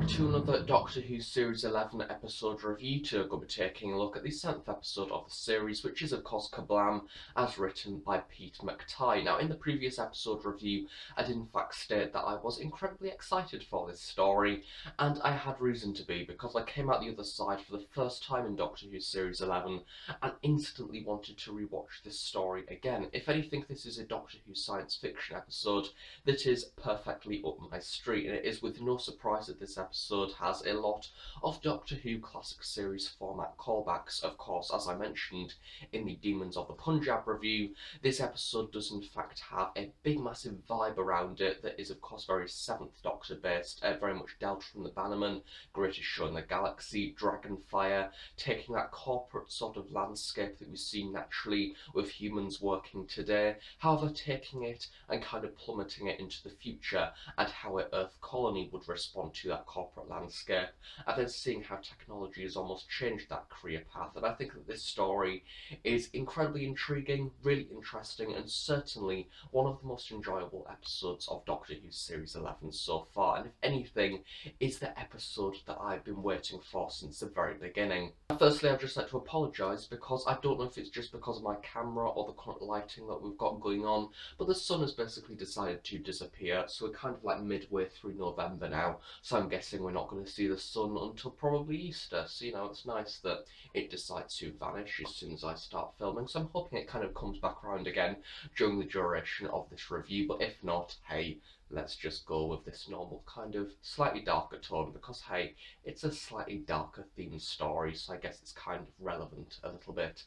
back to another Doctor Who Series 11 episode review. Today we'll be taking a look at the 7th episode of the series, which is of course KaBlam, as written by Pete Mctigh. Now in the previous episode review, I did in fact state that I was incredibly excited for this story, and I had reason to be, because I came out the other side for the first time in Doctor Who Series 11 and instantly wanted to rewatch this story again. If anything, this is a Doctor Who science fiction episode that is perfectly up my street, and it is with no surprise that this episode has a lot of Doctor Who classic series format callbacks. Of course, as I mentioned in the Demons of the Punjab review, this episode does in fact have a big massive vibe around it that is of course very 7th Doctor based, very much dealt from the Bannerman, Greatest Show in the Galaxy, Dragonfire, taking that corporate sort of landscape that we see naturally with humans working today, however taking it and kind of plummeting it into the future and how an Earth colony would respond to that corporate landscape, and then seeing how technology has almost changed that career path. And I think that this story is incredibly intriguing, really interesting, and certainly one of the most enjoyable episodes of Doctor Who Series 11 so far, and if anything, is the episode that I've been waiting for since the very beginning. Firstly, I'd just like to apologise, because I don't know if it's just because of my camera or the current lighting that we've got going on, but the sun has basically decided to disappear, so we're kind of like midway through November now, so I'm guessing we're not going to see the sun until probably Easter. So, you know, it's nice that it decides to vanish as soon as I start filming, so I'm hoping it kind of comes back around again during the duration of this review, but if not, hey, let's just go with this normal kind of slightly darker tone, because hey, it's a slightly darker themed story, so I guess it's kind of relevant a little bit,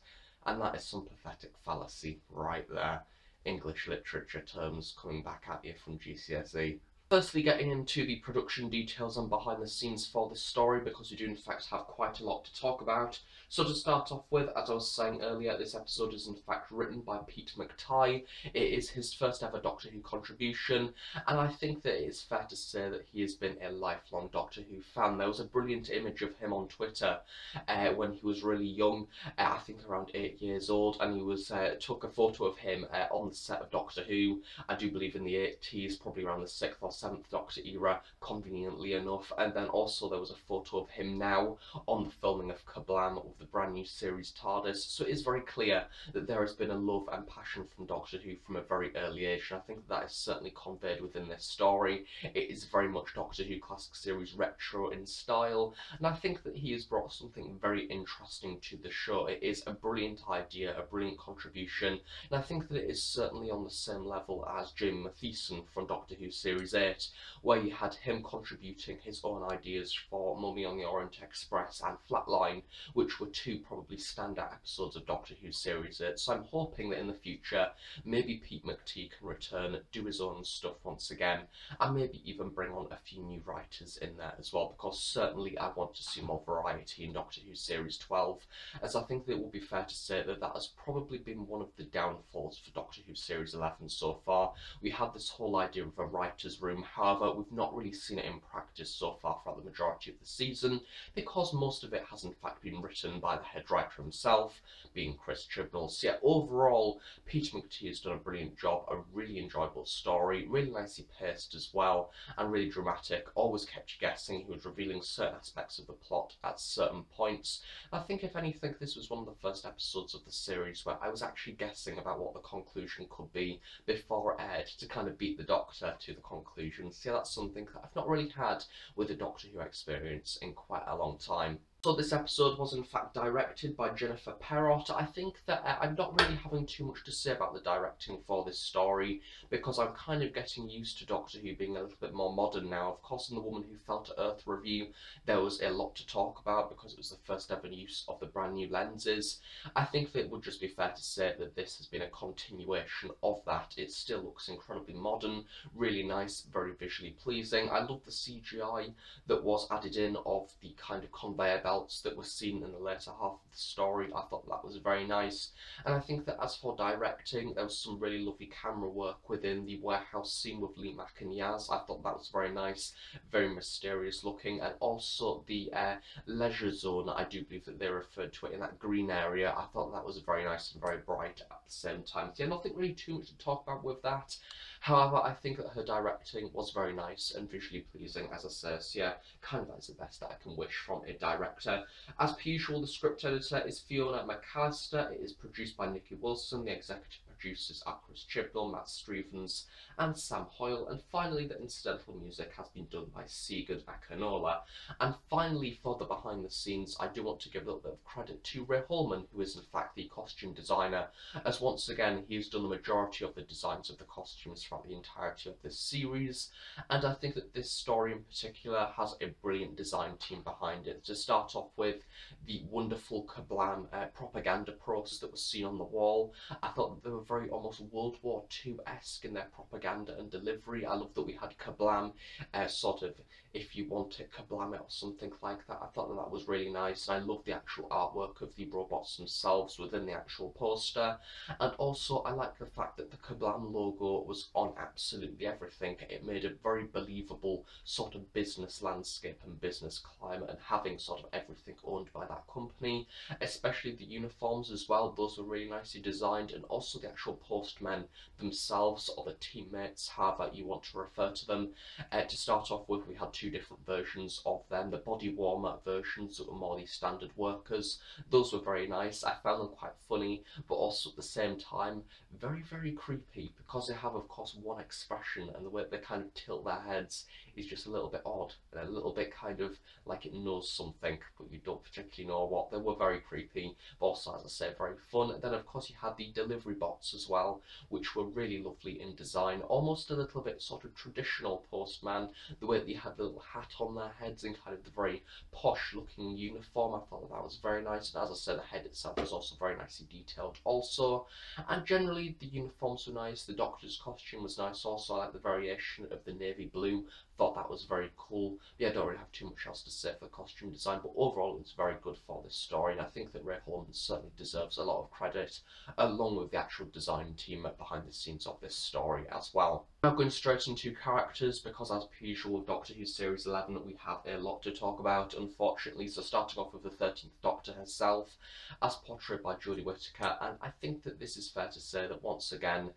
and that is some pathetic fallacy right there. English literature terms coming back at you from GCSE. Firstly, getting into the production details and behind the scenes for this story, because we do in fact have quite a lot to talk about. So to start off with, as I was saying earlier, this episode is in fact written by Pete Mctigh. It is his first ever Doctor Who contribution, and I think that it is fair to say that he has been a lifelong Doctor Who fan. There was a brilliant image of him on Twitter when he was really young, I think around 8 years old, and he was took a photo of him on the set of Doctor Who, I do believe in the 80s, probably around the 6th or 7th Doctor era, conveniently enough. And then also there was a photo of him now on the filming of KaBlam with the brand new series TARDIS, so it is very clear that there has been a love and passion from Doctor Who from a very early age, and I think that is certainly conveyed within this story. It is very much Doctor Who classic series retro in style, and I think that he has brought something very interesting to the show. It is a brilliant idea, a brilliant contribution, and I think that it is certainly on the same level as Jamie Matheson from Doctor Who Series 8, where you had him contributing his own ideas for Mummy on the Orient Express and Flatline, which were two probably standout episodes of Doctor Who Series 8. So I'm hoping that in the future, maybe Pete Mctigh can return, do his own stuff once again, and maybe even bring on a few new writers in there as well, because certainly I want to see more variety in Doctor Who Series 12, as I think that it will be fair to say that that has probably been one of the downfalls for Doctor Who Series 11 so far. We had this whole idea of a writer's room, however we've not really seen it in practice so far throughout the majority of the season, because most of it has in fact been written by the head writer himself, being Chris Chibnall. So yeah, overall, Pete Mctigh has done a brilliant job, a really enjoyable story, really nicely paced as well, and really dramatic, always kept you guessing. He was revealing certain aspects of the plot at certain points. I think if anything, this was one of the first episodes of the series where I was actually guessing about what the conclusion could be before it aired, to kind of beat the Doctor to the conclusion. So yeah, that's something that I've not really had with a Doctor Who experience in quite a long time. So this episode was in fact directed by Jennifer Perrott. I think that I'm not really having too much to say about the directing for this story, because I'm kind of getting used to Doctor Who being a little bit more modern now. Of course, in the Woman Who Fell to Earth review, there was a lot to talk about because it was the first ever use of the brand new lenses. I think that it would just be fair to say that this has been a continuation of that. It still looks incredibly modern, really nice, very visually pleasing. I love the CGI that was added in of the kind of conveyor belt belts that were seen in the later half of the story. I thought that was very nice. And I think that as for directing, there was some really lovely camera work within the warehouse scene with Lee Mack and Yaz. I thought that was very nice, very mysterious looking. And also the leisure zone, I do believe that they referred to it in that green area. I thought that was very nice and very bright at the same time. So yeah, nothing really too much to talk about with that. However, I think that her directing was very nice and visually pleasing, as I say. So yeah, kind of that is the best that I can wish from a director. As per usual, the script editor is Fiona McAllister. It is produced by Nikki Wilson. The executive producers are Chris Chibnall, Matt Strevens, and Sam Hoyle. And finally, the incidental music has been done by Sigurd Akinola. And finally, for the behind the scenes, I do want to give a little bit of credit to Ray Holman, who is in fact the costume designer, as once again he has done the majority of the designs of the costumes throughout the entirety of this series. And I think that this story in particular has a brilliant design team behind it. To start off with, the wonderful KaBlam propaganda posters that was seen on the wall. I thought that they were very almost World War II-esque in their propaganda and delivery. I love that we had KaBlam sort of, if you want it, KaBlam it or something like that. I thought that that was really nice, and I love the actual artwork of the robots themselves within the actual poster. And also I like the fact that the KaBlam logo was on absolutely everything. It made a very believable sort of business landscape and business climate, and having sort of everything owned by that company, especially the uniforms as well. Those were really nicely designed, and also the actual postmen themselves, or the teammates, however you want to refer to them. To start off with, we had two different versions of them. The body warmer versions that were more the standard workers, those were very nice. I found them quite funny, but also at the same time very, very creepy, because they have of course one expression, and the way they kind of tilt their heads is just a little bit odd and a little bit kind of like it knows something, but you don't particularly know what. They were very creepy, but also, as I say, very fun. And then of course you had the delivery bots as well, which were really lovely in design, almost a little bit sort of traditional postman, the way that you had the little hat on their heads and kind of the very posh looking uniform. I thought that was very nice, and as I said, the head itself was also very nicely detailed also. And generally the uniforms were nice. The doctor's costume was nice also. I like the variation of the navy blue. Thought that was very cool. Yeah, I don't really have too much else to say for the costume design, but overall it's very good for this story, and I think that Ray Holman certainly deserves a lot of credit, along with the actual design team behind the scenes of this story as well. Now going straight into characters, because as per usual with Doctor Who Series 11 we have a lot to talk about, unfortunately. So starting off with the 13th Doctor herself, as portrayed by Jodie Whittaker, and I think that this is fair to say that once again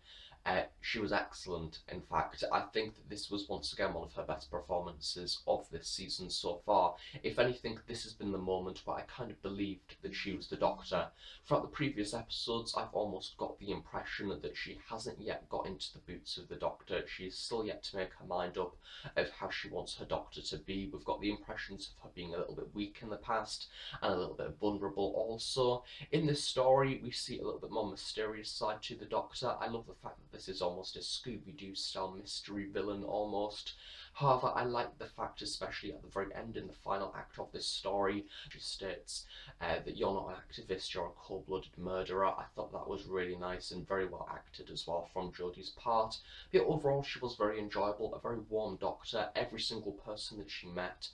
she was excellent. In fact, I think that this was once again one of her best performances of this season so far. If anything, this has been the moment where I kind of believed that she was the Doctor. Throughout the previous episodes, I've almost got the impression that she hasn't yet got into the boots of the Doctor. She is still yet to make her mind up of how she wants her Doctor to be. We've got the impressions of her being a little bit weak in the past and a little bit vulnerable also. In this story, we see a little bit more mysterious side to the Doctor. I love the fact that this is almost a Scooby-Doo style mystery villain almost. However, I like the fact, especially at the very end in the final act of this story, she states that you're not an activist, you're a cold-blooded murderer. I thought that was really nice and very well acted as well from Jodie's part. But overall, she was very enjoyable, a very warm Doctor. Every single person that she met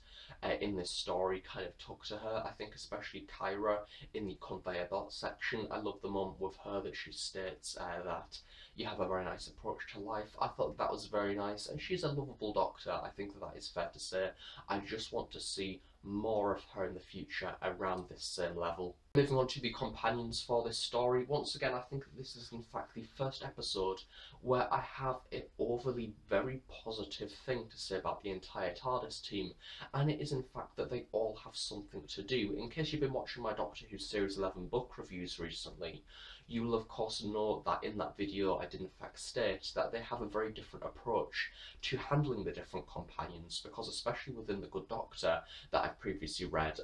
in this story kind of took to her. I think especially Kyra in the conveyor belt section. I love the moment with her that she states that you have a very nice approach to life. I thought that was very nice, and she's a lovable Doctor. I think that is fair to say. I just want to see more of her in the future around this same level. Moving on to the companions for this story, once again I think that this is in fact the first episode where I have an overly very positive thing to say about the entire TARDIS team, and it is in fact that they all have something to do. In case you've been watching my Doctor Who Series 11 book reviews recently, you will of course know that in that video I did in fact state that they have a very different approach to handling the different companions, because especially within the Good Doctor that I've previously read,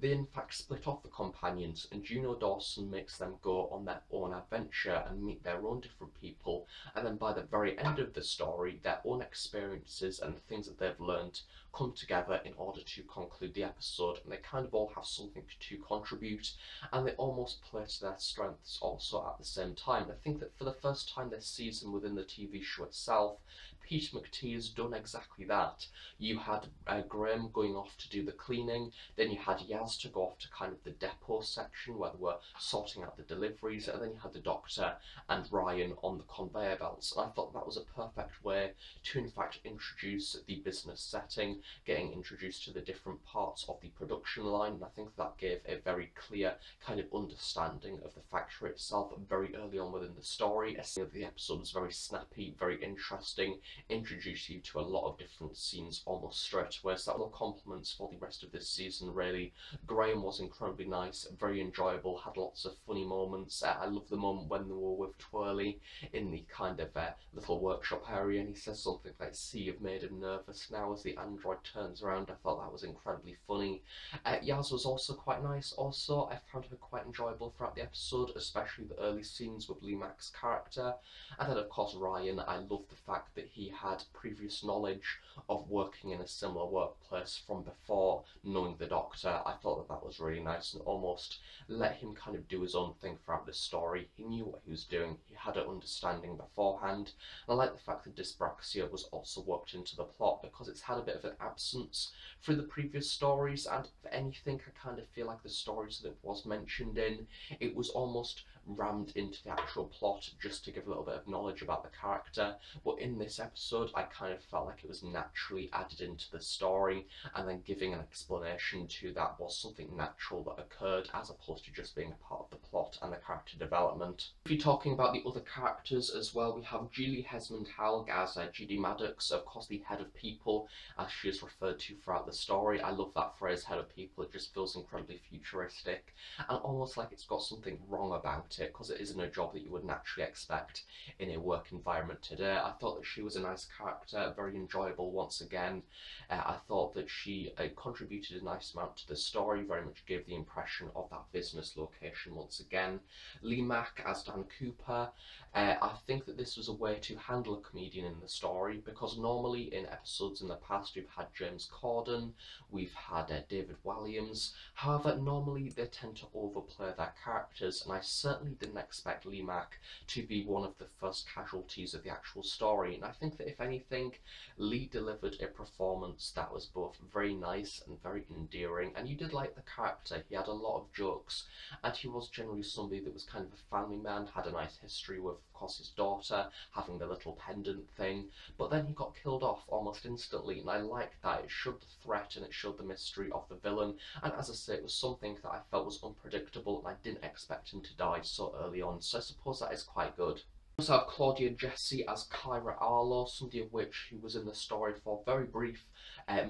they in fact split off the companions, and Juno Dawson makes them go on their own adventure and meet their own different people, and then by the very end of the story their own experiences and things that they've learned come together in order to conclude the episode, and they kind of all have something to contribute, and they almost play to their strengths also at the same time. I think that for the first time this season within the TV show itself, Pete Mctigh has done exactly that. You had Graham going off to do the cleaning, then you had Yaz to go off to kind of the depot section where they were sorting out the deliveries, and then you had the Doctor and Ryan on the conveyor belts. And I thought that was a perfect way to in fact introduce the business setting, getting introduced to the different parts of the production line, and I think that gave a very clear kind of understanding of the factory itself very early on within the story. The episode was very snappy, very interesting, introduced you to a lot of different scenes almost straight away, so that were compliments for the rest of this season really. Graham was incredibly nice, very enjoyable, had lots of funny moments. I love the moment when they were with Twirly in the kind of little workshop area, and he says something like, "See, you've made him nervous now," as the android turns around. I thought that was incredibly funny. Yaz was also quite nice. Also, I found her quite enjoyable throughout the episode, especially the early scenes with Lee Mack's character. And then of course Ryan, I love the fact that he had previous knowledge of working in a similar workplace from before knowing the Doctor. I thought that that was really nice and almost let him kind of do his own thing throughout the story. He knew what he was doing, he had an understanding beforehand. And I like the fact that dyspraxia was also worked into the plot because it's had a bit of an absence through the previous stories, and if anything I kind of feel like the stories that it was mentioned in, it was almost rammed into the actual plot just to give a little bit of knowledge about the character. But in this episode I kind of felt like it was naturally added into the story, and then giving an explanation to that was something natural that occurred as opposed to just being a part of the plot and the character development. If you're talking about the other characters as well, we have Julie Hesmond-Helg as Judy Maddox, of course the head of people as she is referred to throughout the story. I love that phrase, head of people. It just feels incredibly futuristic and almost like it's got something wrong about it, because it isn't a job that you would naturally expect in a work environment today. I thought that she was a nice character, very enjoyable once again. I thought that she contributed a nice amount to the story, very much gave the impression of that business location once again. Lee Mack as Dan Cooper, I think that this was a way to handle a comedian in the story, because normally in episodes in the past we've had James Corden, we've had David Walliams. However, normally they tend to overplay their characters, and I certainly didn't expect Lee Mack to be one of the first casualties of the actual story. And I think that if anything, Lee delivered a performance that was both very nice and very endearing, and you did like the character. He had a lot of jokes, and he was generally somebody that was kind of a family man, had a nice history with, of course, his daughter having the little pendant thing, but then he got killed off almost instantly, and I liked that. It showed the threat and it showed the mystery of the villain, and as I say, it was something that I felt was unpredictable, and I didn't expect him to die so early on, so I suppose that is quite good. We also have Claudia Jessie as Kyra Arlo, somebody of which who was in the story for very brief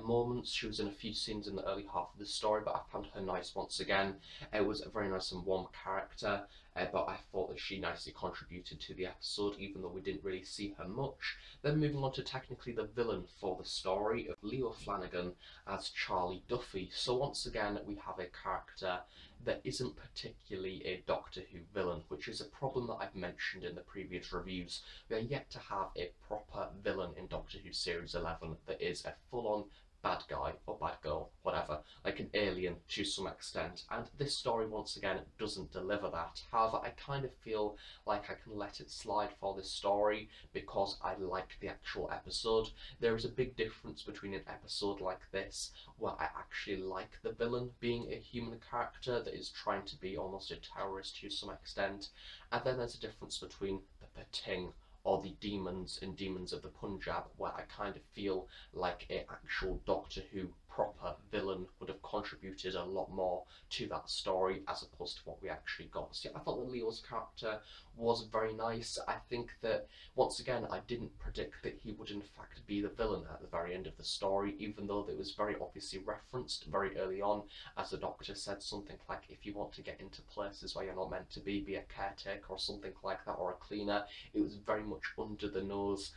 moments. She was in a few scenes in the early half of the story, but I found her nice once again. It was a very nice and warm character, but I thought that she nicely contributed to the episode, even though we didn't really see her much. Then moving on to technically the villain for the story, of Leo Flanagan as Charlie Duffy. So once again, we have a character that isn't particularly a Doctor Who villain, which is a problem that I've mentioned in the previous reviews. We are yet to have a proper villain in Doctor Who Series 11 that is a full-on bad guy or bad girl, whatever, like an alien to some extent, and this story once again doesn't deliver that. However, I kind of feel like I can let it slide for this story because I like the actual episode. There is a big difference between an episode like this where I actually like the villain being a human character that is trying to be almost a terrorist to some extent, and then there's a difference between the Pating or the demons in Demons of the Punjab, where I kind of feel like an actual Doctor Who proper villain would have contributed a lot more to that story as opposed to what we actually got. So yeah, I thought that Leo's character was very nice. I think that, once again, I didn't predict that he would in fact be the villain at the very end of the story, even though it was very obviously referenced very early on, as the Doctor said something like, if you want to get into places where you're not meant to be a caretaker or something like that, or a cleaner. It was very much under the nose,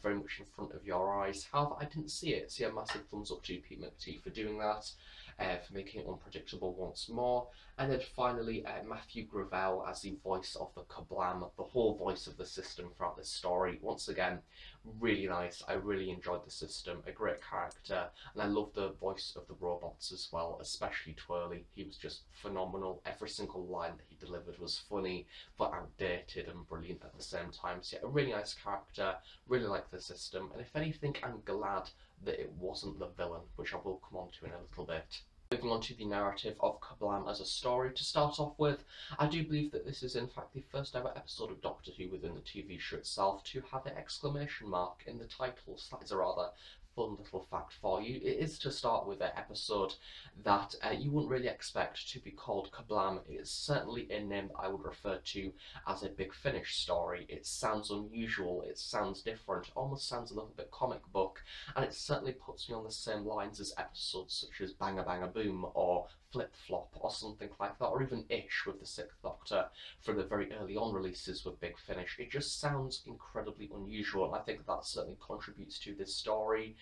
very much in front of your eyes. However, I didn't see it, so yeah, massive thumbs up to Pete Mctigh for doing that. for making it unpredictable once more. And then finally, Matthew Gravel as the voice of the KaBlam, the whole voice of the system throughout this story. Once again, really nice. I really enjoyed the system, a great character, and I love the voice of the robots as well, especially Twirly. He was just phenomenal. Every single line that he delivered was funny, but outdated and brilliant at the same time. So yeah, a really nice character, really like the system, and if anything, I'm glad that it wasn't the villain, which I will come on to in a little bit. Moving on to the narrative of KaBlam as a story, to start off with, I do believe that this is in fact the first ever episode of Doctor Who within the TV show itself to have an exclamation mark in the title. So that is a rather fun little fact for you. It is, to start with, an episode that you wouldn't really expect to be called KaBlam. It is certainly a name that I would refer to as a Big Finish story. It sounds unusual, it sounds different, almost sounds a little bit comic book, and it certainly puts me on the same lines as episodes such as Bang a Bang a Boom or Flip Flop or something like that, or even Ish with the Sixth Doctor from the very early on releases with Big Finish. It just sounds incredibly unusual, and I think that certainly contributes to this story.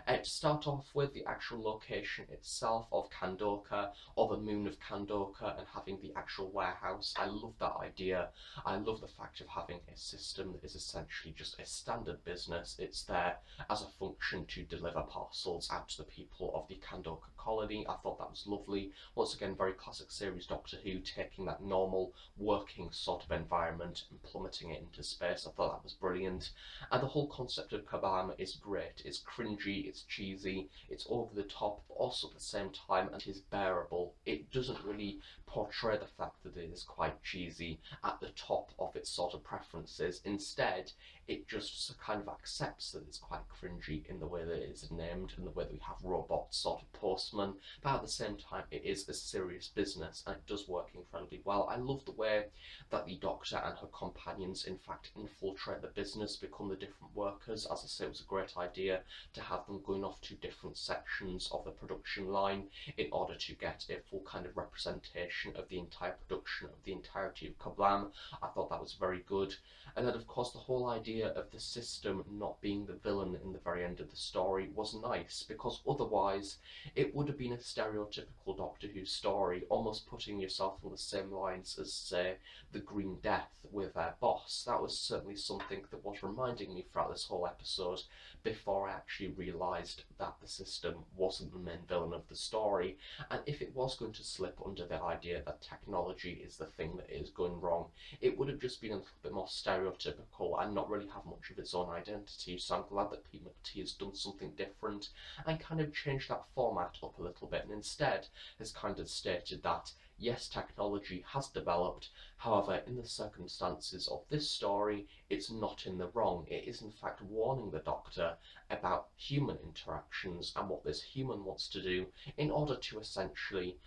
To start off with, the actual location itself of Kandoka, or the moon of Kandoka, and having the actual warehouse. I love that idea. I love the fact of having a system that is essentially just a standard business. It's there as a function to deliver parcels out to the people of the Kandoka colony. I thought that was lovely. Once again, very classic series Doctor Who, taking that normal working sort of environment and plummeting it into space. I thought that was brilliant. And the whole concept of KaBlam is great. It's cringy, it's cheesy, it's over the top, but also at the same time it is bearable. It doesn't really portray the fact that it is quite cheesy at the top of its sort of preferences. Instead, it just kind of accepts that it's quite cringy in the way that it is named and the way that we have robots sort of postmen, but at the same time it is a serious business and it does work incredibly well. I love the way that the Doctor and her companions in fact infiltrate the business, become the different workers. As I say, it was a great idea to have them going off to different sections of the production line in order to get a full kind of representation of the entire production of the entirety of KaBlam. I thought that was very good. And then of course the whole idea of the system not being the villain in the very end of the story was nice, because otherwise it would have been a stereotypical Doctor Who story, almost putting yourself on the same lines as, say, the Green Death with their boss. That was certainly something that was reminding me throughout this whole episode before I actually realised that the system wasn't the main villain of the story. And if it was going to slip under the idea that technology is the thing that is going wrong, it would have just been a little bit more stereotypical and not really have much of its own identity. So I'm glad that Pete Mctigh has done something different and kind of changed that format up a little bit, and instead has kind of stated that yes, technology has developed, however, in the circumstances of this story, it's not in the wrong. It is in fact warning the Doctor about human interactions and what this human wants to do in order to essentially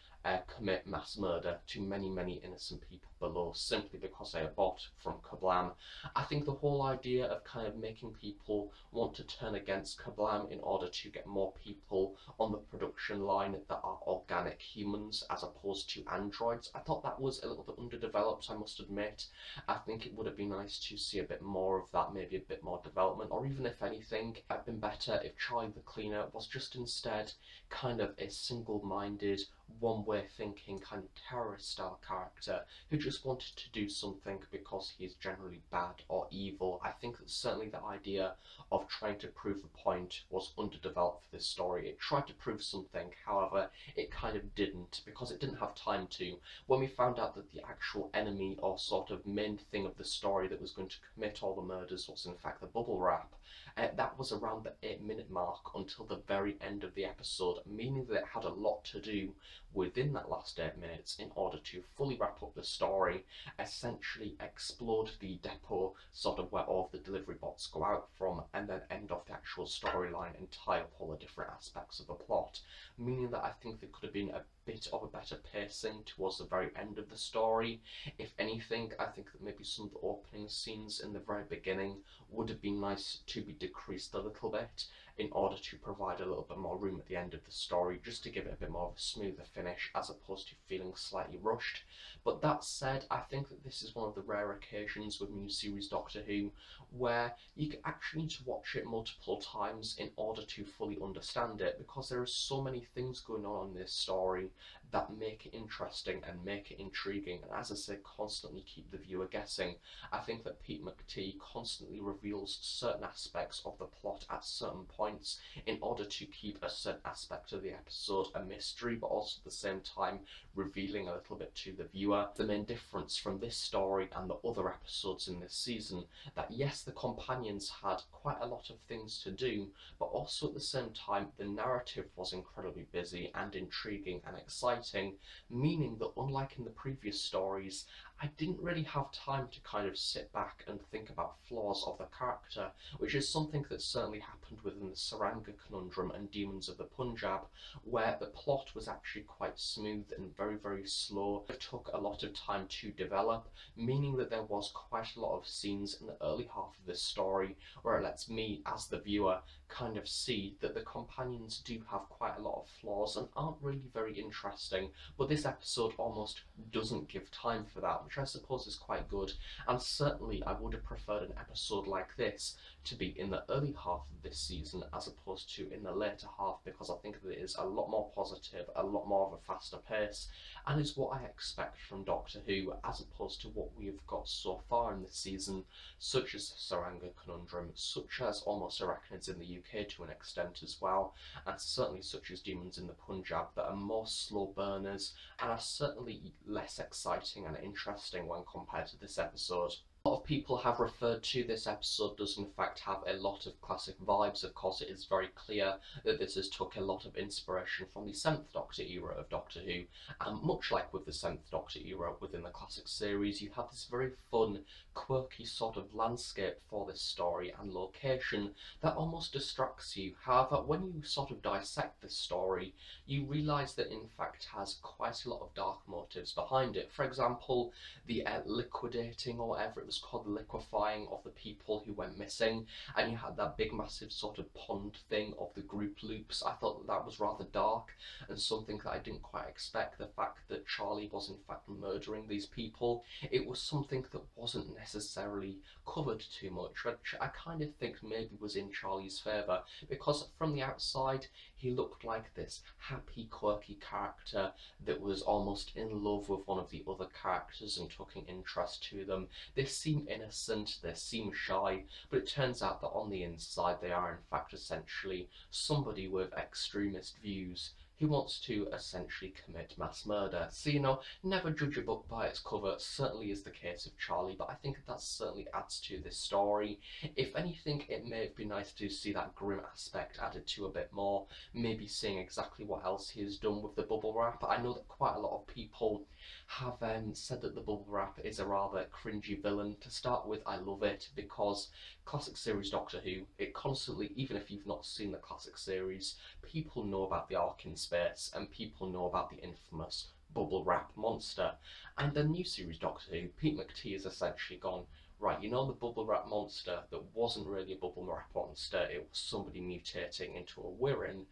commit mass murder to many, many innocent people below, simply because they are bought from KaBlam. I think the whole idea of kind of making people want to turn against KaBlam in order to get more people on the production line that are organic humans as opposed to androids, I thought that was a little bit underdeveloped, I must admit. I think it would have been nice to see a bit more of that, maybe a bit more development, or even if anything, it would have been better if Charlie the Cleaner was just instead kind of a single-minded, one-way thinking kind of terrorist style character who just wanted to do something because he's generally bad or evil. I think that certainly the idea of trying to prove a point was underdeveloped for this story. It tried to prove something, however it kind of didn't, because it didn't have time to. When we found out that the actual enemy or sort of main thing of the story that was going to commit all the murders was in fact the bubble wrap, that was around the 8-minute mark until the very end of the episode, meaning that it had a lot to do within that last 8 minutes in order to fully wrap up the story, essentially explode the depot, sort of where all of the delivery bots go out from, and then end off the actual storyline and tie up all the different aspects of the plot, meaning that I think there could have been a bit of a better pacing towards the very end of the story. If anything, I think that maybe some of the opening scenes in the very beginning would have been nice to be decreased a little bit in order to provide a little bit more room at the end of the story, just to give it a bit more of a smoother finish as opposed to feeling slightly rushed. But that said, I think that this is one of the rare occasions with new series Doctor Who where you actually need to watch it multiple times in order to fully understand it, because there are so many things going on in this story that make it interesting and make it intriguing, and as I say, constantly keep the viewer guessing. I think that Pete Mctigh constantly reveals certain aspects of the plot at certain points in order to keep a certain aspect of the episode a mystery, but also at the same time revealing a little bit to the viewer. The main difference from this story and the other episodes in this season, that yes, the companions had quite a lot of things to do, but also at the same time the narrative was incredibly busy and intriguing and exciting, meaning that unlike in the previous stories, I didn't really have time to kind of sit back and think about flaws of the character, which is something that certainly happened within the Saranga Conundrum and Demons of the Punjab, where the plot was actually quite smooth and very, very slow. It took a lot of time to develop, meaning that there was quite a lot of scenes in the early half of this story where it lets me, as the viewer, kind of see that the companions do have quite a lot of flaws and aren't really very interesting, but this episode almost doesn't give time for that, which I suppose is quite good. And certainly I would have preferred an episode like this to be in the early half of this season as opposed to in the later half, because I think that it is a lot more positive, a lot more of a faster pace, and is what I expect from Doctor Who as opposed to what we have got so far in this season, such as the Saranga Conundrum, such as Almost Arachnids in the UK to an extent as well, and certainly such as Demons in the Punjab, that are more slow burners and are certainly less exciting and interesting when compared to this episode. A lot of people have referred to this episode does in fact have a lot of classic vibes. Of course, it is very clear that this has took a lot of inspiration from the 7th Doctor era of Doctor Who, and much like with the 7th Doctor era within the classic series, you have this very fun, quirky sort of landscape for this story and location that almost distracts you. However, when you sort of dissect this story, you realise that in fact has quite a lot of dark motives behind it. For example, the liquidating, or whatever it was called, the liquefying of the people who went missing, and you had that big massive sort of pond thing of the group loops. I thought that was rather dark and something that I didn't quite expect. The fact that Charlie was in fact murdering these people, it was something that wasn't necessarily covered too much, which I kind of think maybe was in Charlie's favour, because from the outside he looked like this happy, quirky character that was almost in love with one of the other characters and took an interest to them. They seem innocent, they seem shy, but it turns out that on the inside they are in fact essentially somebody with extremist views who wants to essentially commit mass murder. So, you know, never judge a book by its cover, certainly is the case of Charlie, but I think that certainly adds to this story. If anything, it may have been nice to see that grim aspect added to a bit more, maybe seeing exactly what else he has done with the bubble wrap. I know that quite a lot of people have said that the bubble wrap is a rather cringy villain. To start with, I love it because classic series Doctor Who, it constantly, even if you've not seen the classic series, people know about the arc in space and people know about the infamous bubble wrap monster. And the new series Doctor Who, Pete Mctigh has essentially gone, right, you know the bubble wrap monster that wasn't really a bubble wrap monster, it was somebody mutating into a Wirren.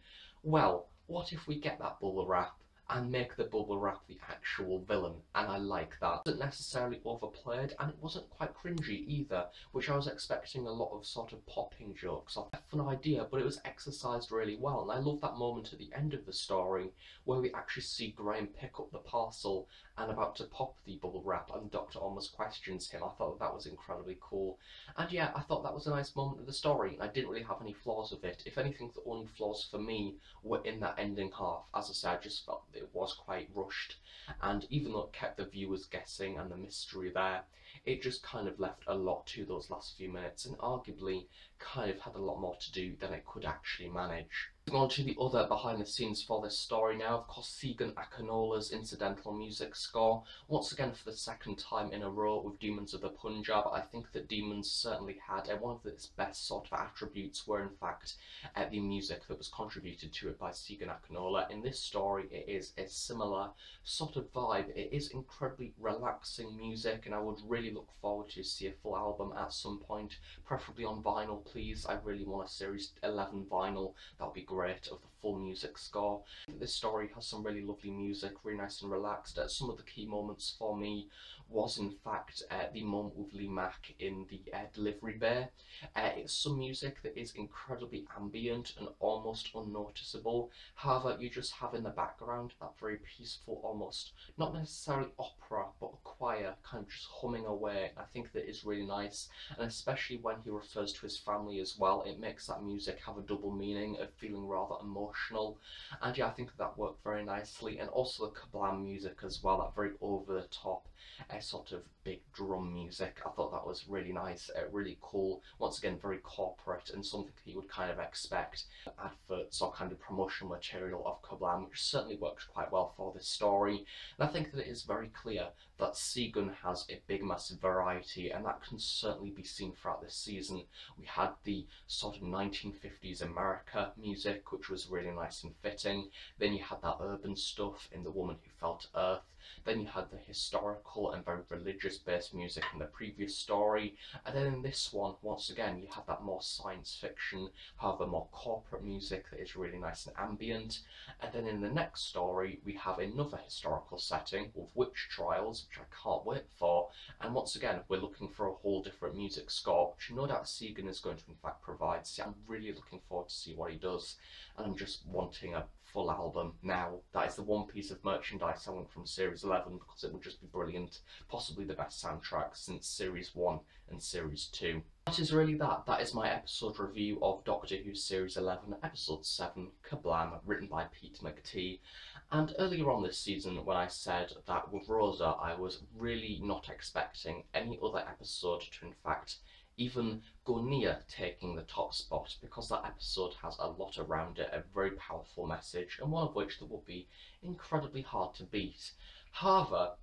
Well, what if we get that bubble wrap and make the bubble wrap the actual villain? And I like that. It wasn't necessarily overplayed, and it wasn't quite cringy either, which I was expecting a lot of sort of popping jokes off. A fun idea, but it was exercised really well, and I love that moment at the end of the story where we actually see Graham pick up the parcel and about to pop the bubble wrap, and Doctor almost questions him. I thought that was incredibly cool. And yeah, I thought that was a nice moment of the story, and I didn't really have any flaws with it. If anything, the only flaws for me were in that ending half. As I said, I just felt that it was quite rushed, and even though it kept the viewers guessing and the mystery there, it just kind of left a lot to those last few minutes, and arguably kind of had a lot more to do than it could actually manage. On to the other behind the scenes for this story now, of course, Segun Akinola's incidental music score, once again for the second time in a row with Demons of the Punjab. I think that Demons certainly had one of its best sort of attributes were in fact the music that was contributed to it by Segun Akinola. In this story it is a similar sort of vibe. It is incredibly relaxing music, and I would really look forward to see a full album at some point, preferably on vinyl please. I really want a Series 11 vinyl, that would be great, of the full music score. This story has some really lovely music, really nice and relaxed. Some of the key moments for me was in fact the moment with Lee Mack in the delivery bay. It's some music that is incredibly ambient and almost unnoticeable. However, you just have in the background that very peaceful, almost not necessarily opera, but a choir kind of just humming away. I think that is really nice, and especially when he refers to his family as well, it makes that music have a double meaning of feeling rather emotional. And yeah, I think that worked very nicely. And also the KaBlam music as well, that very over the top sort of big drum music. I thought that was really nice, really cool. Once again, very corporate and something that you would kind of expect adverts or kind of promotional material of KaBlam, which certainly works quite well for this story. And I think that it is very clear that Segun has a big massive variety, and that can certainly be seen throughout this season. We had the sort of 1950s America music, which was really nice and fitting. Then you had that urban stuff in The Woman Who Fell to Earth. Then you had the historical and very religious based music in the previous story, and then in this one, once again, you have that more science fiction, however more corporate music that is really nice and ambient. And then in the next story, we have another historical setting with witch trials, which I can't wait for, and once again, we're looking for a whole different music score, which no doubt Segun is going to in fact provide. So I'm really looking forward to see what he does, and I'm just wanting a full album now. That is the one piece of merchandise I want from Series 11, because it would just be brilliant, possibly the best soundtrack since Series 1 and Series 2. That is really that. That is my episode review of Doctor Who Series 11, Episode 7, KaBlam, written by Pete Mctigh. And earlier on this season, when I said that with Rosa, I was really not expecting any other episode to in fact even go near taking the top spot, because that episode has a lot around it, a very powerful message, and one of which that would be incredibly hard to beat. However,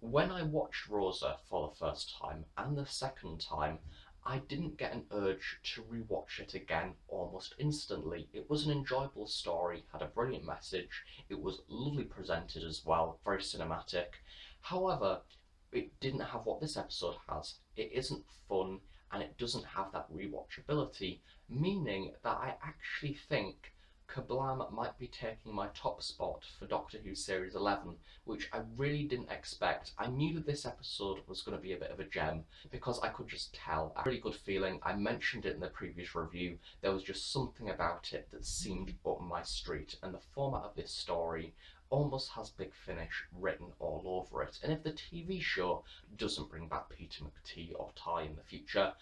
when I watched Rosa for the first time and the second time, I didn't get an urge to rewatch it again almost instantly. It was an enjoyable story, had a brilliant message, it was lovely presented as well, very cinematic. However, it didn't have what this episode has. It isn't fun, and it doesn't have that rewatchability, meaning that I actually think KaBlam might be taking my top spot for Doctor Who Series 11, which I really didn't expect. I knew that this episode was going to be a bit of a gem, because I could just tell. A really good feeling. I mentioned it in the previous review. There was just something about it that seemed up my street, and the format of this story almost has Big Finish written all over it. And if the TV show doesn't bring back Peter Mctigh or Ty in the future,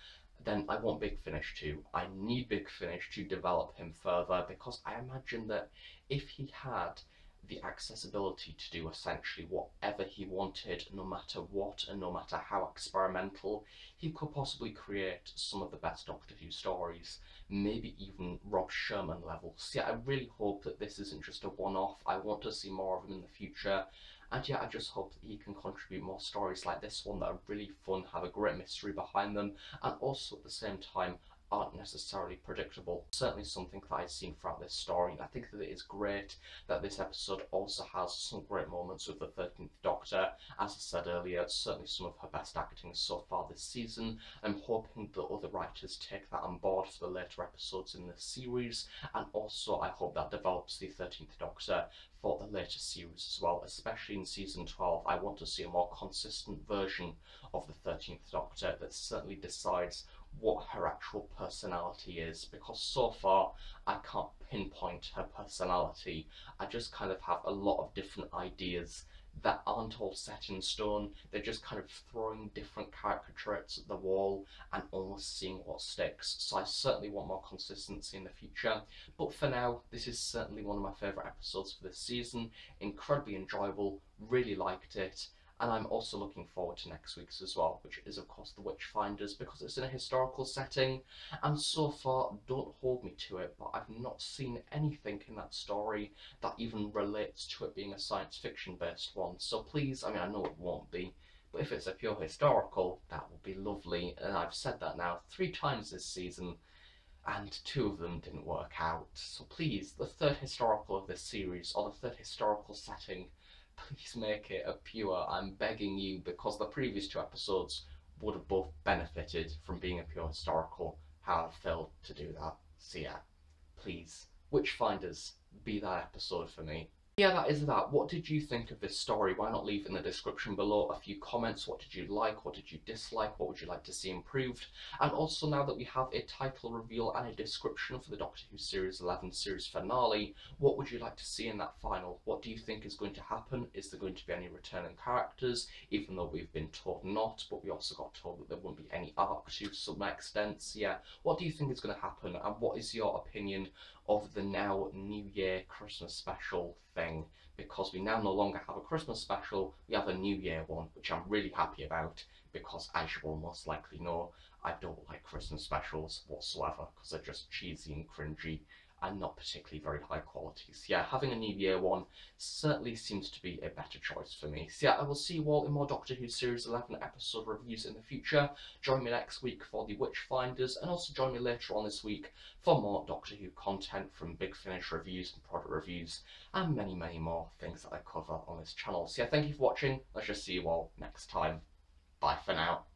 then I want Big Finish too. I need Big Finish to develop him further, because I imagine that if he had the accessibility to do essentially whatever he wanted, no matter what and no matter how experimental, he could possibly create some of the best Doctor Who stories, maybe even Rob Sherman levels. Yeah, I really hope that this isn't just a one-off. I want to see more of him in the future, and yeah, I just hope that he can contribute more stories like this one that are really fun, have a great mystery behind them, and also at the same time aren't necessarily predictable. Certainly something that I've seen throughout this story. I think that it is great that this episode also has some great moments with the 13th Doctor. As I said earlier, it's certainly some of her best acting so far this season. I'm hoping that other writers take that on board for the later episodes in this series, and also I hope that develops the 13th Doctor for the later series as well, especially in season 12. I want to see a more consistent version of the 13th Doctor that certainly decides what her actual personality is, because so far I can't pinpoint her personality. I just kind of have a lot of different ideas that aren't all set in stone. They're just kind of throwing different character traits at the wall and almost seeing what sticks. So I certainly want more consistency in the future. But for now, this is certainly one of my favourite episodes for this season. Incredibly enjoyable, really liked it. And I'm also looking forward to next week's as well, which is of course The Witchfinders, because it's in a historical setting, and so far, don't hold me to it, but I've not seen anything in that story that even relates to it being a science fiction based one. So please, I mean, I know it won't be, but if it's a pure historical, that would be lovely. And I've said that now 3 times this season, and 2 of them didn't work out. So please, the third historical of this series, or the third historical setting, please make it a pure. I'm begging you, because the previous 2 episodes would have both benefited from being a pure historical. How I failed to do that. So yeah, please, Witchfinders, be that episode for me. Yeah, that is that. What did you think of this story? Why not leave in the description below a few comments? What did you like? What did you dislike? What would you like to see improved? And also, now that we have a title reveal and a description for the Doctor Who Series 11 series finale, what would you like to see in that final? What do you think is going to happen? Is there going to be any returning characters? Even though we've been told not, but we also got told that there won't be any arc to some extent. So yeah, what do you think is going to happen? And what is your opinion of the now New Year Christmas special thing? Because we now no longer have a Christmas special, we have a New Year one, which I'm really happy about, because as you will most likely know, I don't like Christmas specials whatsoever, because they're just cheesy and cringy and not particularly very high quality. So yeah, having a New Year one certainly seems to be a better choice for me. So yeah, I will see you all in more Doctor Who Series 11 episode reviews in the future. Join me next week for the Witchfinders, and also join me later on this week for more Doctor Who content, from Big Finish reviews and product reviews, and many, many more things that I cover on this channel. So yeah, thank you for watching. Let's just see you all next time. Bye for now.